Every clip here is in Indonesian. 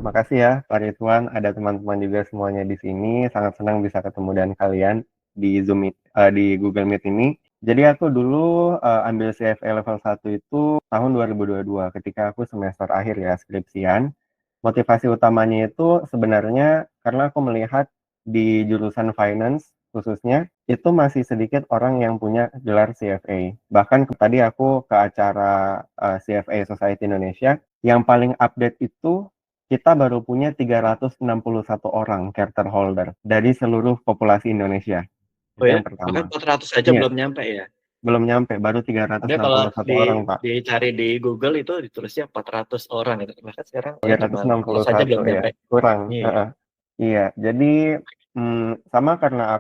makasih ya Pak Ridwan, ada teman-teman juga semuanya di sini. Sangat senang bisa ketemu dengan kalian di di Google Meet ini. Jadi aku dulu ambil CFA level 1 itu tahun 2022 ketika aku semester akhir ya skripsian. Motivasi utamanya itu sebenarnya karena aku melihat di jurusan finance khususnya itu masih sedikit orang yang punya gelar CFA. Bahkan tadi aku ke acara CFA Society Indonesia yang paling update itu kita baru punya 361 orang charter holder dari seluruh populasi Indonesia. Oh Itu ya, yang bahkan pertama. 400 aja Iya, belum nyampe ya. belum nyampe, baru Ada kalau 361 orang, Pak. dicari di Google itu ditulisnya 400 orang itu. Bahkan sekarang orang cuma 100 aja 361 belum ya, nyampe. kurang. Iya, Heeh. Iya, jadi sama karena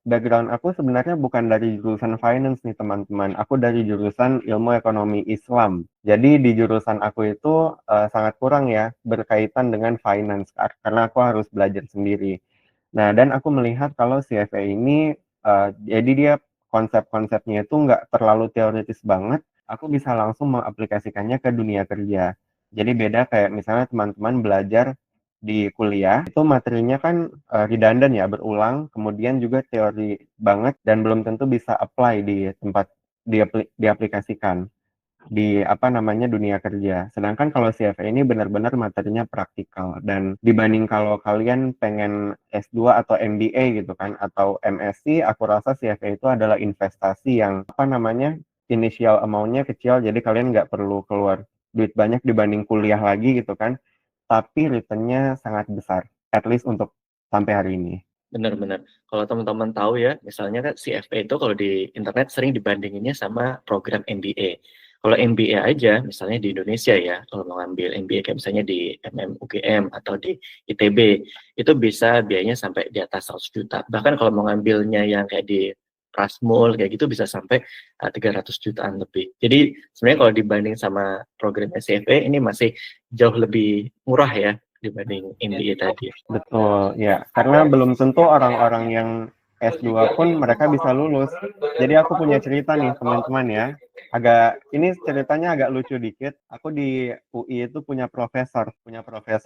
background aku sebenarnya bukan dari jurusan finance nih teman-teman. Aku dari jurusan ilmu ekonomi Islam. Jadi di jurusan aku itu sangat kurang ya berkaitan dengan finance karena aku harus belajar sendiri. Nah, dan aku melihat kalau CFA ini, jadi dia konsep-konsepnya itu nggak terlalu teoritis banget, aku bisa langsung mengaplikasikannya ke dunia kerja. Jadi beda kayak misalnya teman-teman belajar di kuliah, itu materinya kan redundant ya, berulang, kemudian juga teori banget dan belum tentu bisa apply di tempat diaplikasikan di dunia kerja. Sedangkan kalau CFA ini benar-benar materinya praktikal dan dibanding kalau kalian pengen S2 atau MBA gitu kan atau MSc, aku rasa CFA itu adalah investasi yang initial amount-nya kecil jadi kalian nggak perlu keluar duit banyak dibanding kuliah lagi gitu kan. Tapi return-nya sangat besar, at least untuk sampai hari ini. benar-benar. Kalau teman-teman tahu ya, misalnya kan CFA itu kalau di internet sering dibandinginnya sama program MBA. Kalau MBA aja, misalnya di Indonesia ya, kalau mau ngambil MBA kayak misalnya di UGM atau di ITB, itu bisa biayanya sampai di atas 100 juta. Bahkan kalau mau ngambilnya yang kayak di Prasmul, kayak gitu bisa sampai 300 jutaan lebih. Jadi sebenarnya kalau dibanding sama program CFA, ini masih jauh lebih murah ya dibanding MBA tadi. Betul, ya. Karena belum tentu orang-orang yang S2 pun mereka bisa lulus. Jadi aku punya cerita nih teman-teman ya. Ini ceritanya agak lucu dikit. Aku di UI itu punya profesor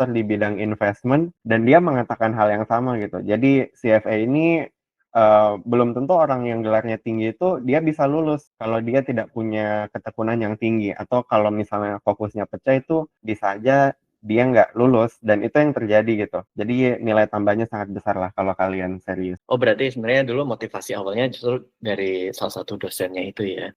di bidang investment dan dia mengatakan hal yang sama gitu. Jadi CFA ini belum tentu orang yang gelarnya tinggi itu dia bisa lulus kalau dia tidak punya ketekunan yang tinggi atau kalau misalnya fokusnya pecah itu bisa aja dia nggak lulus dan itu yang terjadi gitu. Jadi nilai tambahnya sangat besar lah kalau kalian serius. Oh, berarti sebenarnya dulu motivasi awalnya justru dari salah satu dosennya itu ya?